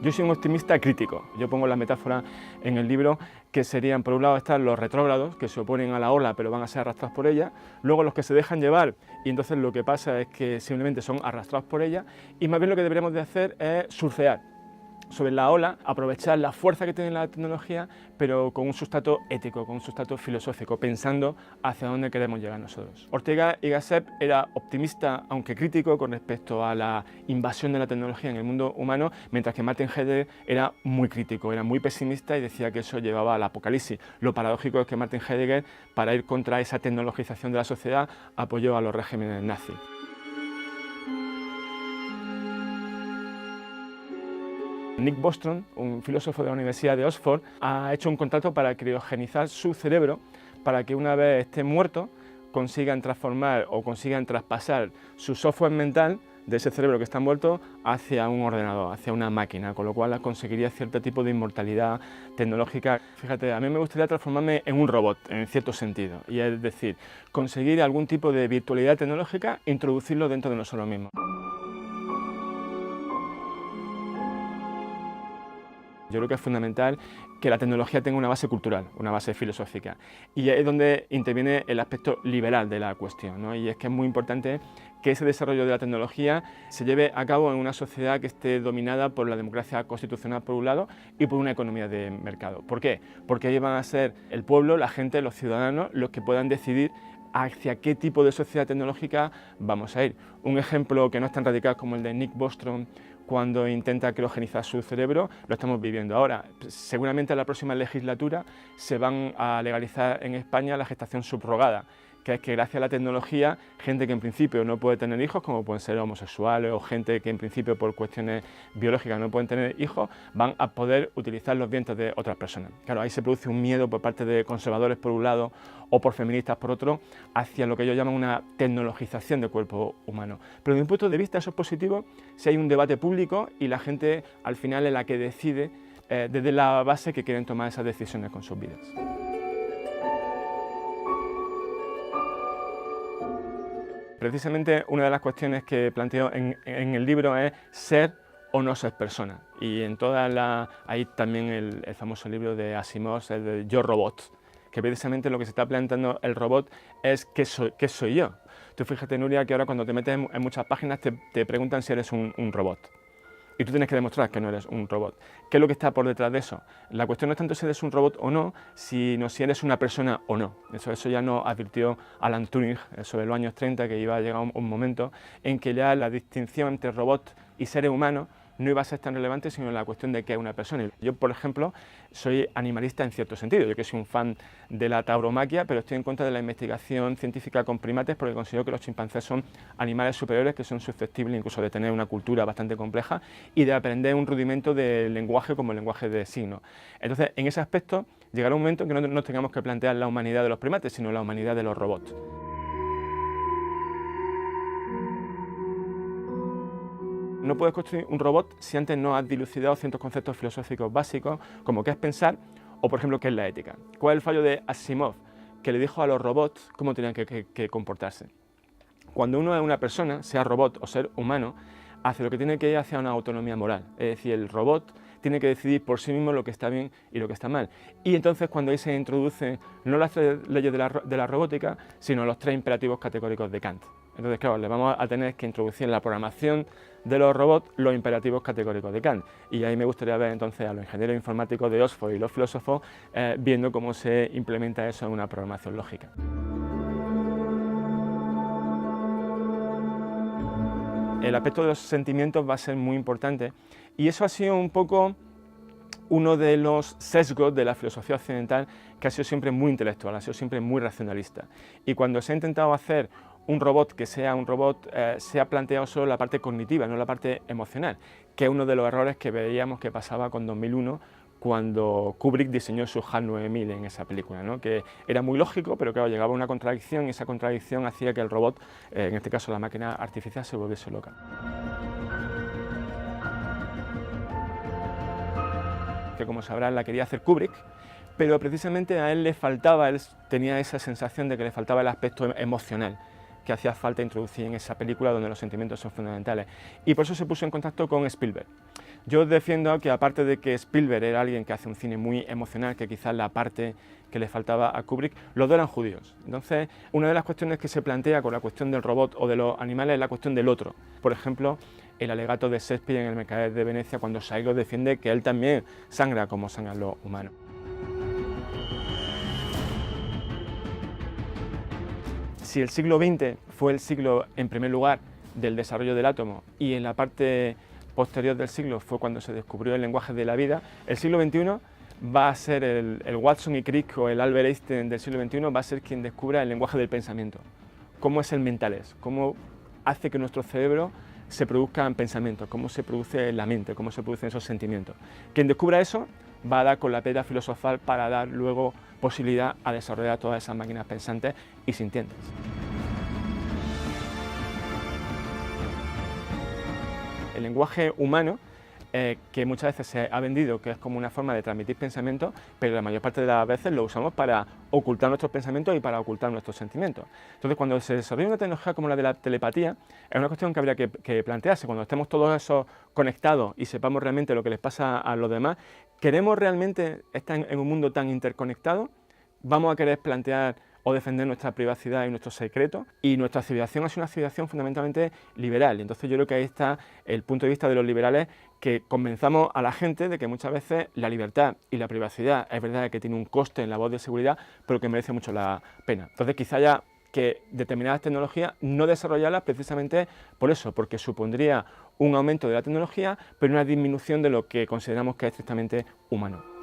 Yo soy un optimista crítico. Yo pongo la metáfora en el libro que serían, por un lado, están los retrógrados, que se oponen a la ola pero van a ser arrastrados por ella, luego los que se dejan llevar y entonces lo que pasa es que simplemente son arrastrados por ella, y más bien lo que deberíamos de hacer es surfear sobre la ola, aprovechar la fuerza que tiene la tecnología, pero con un sustrato ético, con un sustrato filosófico, pensando hacia dónde queremos llegar nosotros. Ortega y Gasset era optimista, aunque crítico, con respecto a la invasión de la tecnología en el mundo humano, mientras que Martin Heidegger era muy crítico, era muy pesimista y decía que eso llevaba al apocalipsis. Lo paradójico es que Martin Heidegger, para ir contra esa tecnologización de la sociedad, apoyó a los regímenes nazis. Nick Bostrom, un filósofo de la Universidad de Oxford, ha hecho un contrato para criogenizar su cerebro para que una vez esté muerto consigan transformar o consigan traspasar su software mental de ese cerebro que está muerto hacia un ordenador, hacia una máquina, con lo cual conseguiría cierto tipo de inmortalidad tecnológica. Fíjate, a mí me gustaría transformarme en un robot, en cierto sentido, y es decir, conseguir algún tipo de virtualidad tecnológica e introducirlo dentro de nosotros mismos. Yo creo que es fundamental que la tecnología tenga una base cultural, una base filosófica, y es donde interviene el aspecto liberal de la cuestión, ¿no? Y es que es muy importante que ese desarrollo de la tecnología se lleve a cabo en una sociedad que esté dominada por la democracia constitucional por un lado y por una economía de mercado. ¿Por qué? Porque ahí van a ser el pueblo, la gente, los ciudadanos los que puedan decidir hacia qué tipo de sociedad tecnológica vamos a ir. Un ejemplo que no es tan radical como el de Nick Bostrom cuando intenta criogenizar su cerebro, lo estamos viviendo ahora. Seguramente en la próxima legislatura se van a legalizar en España la gestación subrogada, que es que gracias a la tecnología, gente que en principio no puede tener hijos, como pueden ser homosexuales o gente que en principio por cuestiones biológicas no pueden tener hijos, van a poder utilizar los vientres de otras personas. Claro, ahí se produce un miedo por parte de conservadores por un lado o por feministas por otro, hacia lo que ellos llaman una tecnologización del cuerpo humano. Pero desde mi punto de vista eso es positivo si hay un debate público y la gente al final es la que decide desde la base que quieren tomar esas decisiones con sus vidas. Precisamente una de las cuestiones que planteo en el libro es ser o no ser persona. Y en hay también el famoso libro de Asimov, el de Yo Robot, que precisamente lo que se está planteando el robot es ¿qué soy yo? Tú fíjate, Nuria, que ahora cuando te metes en muchas páginas te preguntan si eres un robot. Y tú tienes que demostrar que no eres un robot. ¿Qué es lo que está por detrás de eso? La cuestión no es tanto si eres un robot o no, sino si eres una persona o no. Eso ya nos advirtió Alan Turing sobre los años 30, que iba a llegar un momento en que ya la distinción entre robot y ser humano no iba a ser tan relevante, sino la cuestión de qué es una persona. Yo, por ejemplo, soy animalista en cierto sentido. Yo que soy un fan de la tauromaquia, pero estoy en contra de la investigación científica con primates porque considero que los chimpancés son animales superiores que son susceptibles incluso de tener una cultura bastante compleja y de aprender un rudimento de lenguaje como el lenguaje de signos. Entonces, en ese aspecto, llegará un momento en que no nos tengamos que plantear la humanidad de los primates, sino la humanidad de los robots. No puedes construir un robot si antes no has dilucidado ciertos conceptos filosóficos básicos, como qué es pensar o, por ejemplo, qué es la ética. ¿Cuál es el fallo de Asimov? Que le dijo a los robots cómo tenían que comportarse. Cuando uno es una persona, sea robot o ser humano, hace lo que tiene que ir hacia una autonomía moral. Es decir, el robot tiene que decidir por sí mismo lo que está bien y lo que está mal. Y entonces cuando ahí se introducen no las tres leyes de la robótica, sino los tres imperativos categóricos de Kant. Entonces, claro, le vamos a tener que introducir en la programación de los robots los imperativos categóricos de Kant. Y ahí me gustaría ver entonces a los ingenieros informáticos de Oxford y los filósofos viendo cómo se implementa eso en una programación lógica. El aspecto de los sentimientos va a ser muy importante y eso ha sido un poco uno de los sesgos de la filosofía occidental, que ha sido siempre muy intelectual, ha sido siempre muy racionalista. Y cuando se ha intentado hacer un robot que sea un robot, se ha planteado solo la parte cognitiva, no la parte emocional, que es uno de los errores que veíamos que pasaba con 2001, cuando Kubrick diseñó su HAL 9000 en esa película, ¿no? Que era muy lógico, pero claro, llegaba una contradicción y esa contradicción hacía que el robot, en este caso la máquina artificial, se volviese loca. Que como sabrán la quería hacer Kubrick, pero precisamente a él le faltaba, él tenía esa sensación de que le faltaba el aspecto emocional. que hacía falta introducir en esa película donde los sentimientos son fundamentales. Y por eso se puso en contacto con Spielberg. Yo defiendo que, aparte de que Spielberg era alguien que hace un cine muy emocional, que quizás la parte que le faltaba a Kubrick, los dos eran judíos. Entonces, una de las cuestiones que se plantea con la cuestión del robot o de los animales es la cuestión del otro. Por ejemplo, el alegato de Shakespeare en El Mercader de Venecia, cuando Shylock defiende que él también sangra como sangran los humanos. Si el siglo XX fue el siglo, en primer lugar, del desarrollo del átomo, y en la parte posterior del siglo fue cuando se descubrió el lenguaje de la vida, el siglo XXI va a ser el Watson y Crick o el Albert Einstein del siglo XXI, va a ser quien descubra el lenguaje del pensamiento. Cómo es el mentalés, cómo hace que nuestro cerebro se produzcan pensamientos, cómo se produce la mente, cómo se producen esos sentimientos. Quien descubra eso va a dar con la piedra filosofal para dar luego posibilidad a desarrollar todas esas máquinas pensantes y sintientes. El lenguaje humano, que muchas veces se ha vendido que es como una forma de transmitir pensamientos, pero la mayor parte de las veces lo usamos para ocultar nuestros pensamientos y para ocultar nuestros sentimientos. Entonces, cuando se desarrolla una tecnología como la de la telepatía, es una cuestión que habría que plantearse. Cuando estemos todos esos conectados y sepamos realmente lo que les pasa a los demás, ¿queremos realmente estar en un mundo tan interconectado? ¿Vamos a querer plantear o defender nuestra privacidad y nuestros secretos? Y nuestra civilización es una civilización fundamentalmente liberal. Entonces yo creo que ahí está el punto de vista de los liberales, que convenzamos a la gente de que muchas veces la libertad y la privacidad es verdad que tiene un coste en la voz de seguridad, pero que merece mucho la pena. Entonces quizá haya que determinadas tecnologías no desarrollarlas precisamente por eso, porque supondría un aumento de la tecnología, pero una disminución de lo que consideramos que es estrictamente humano.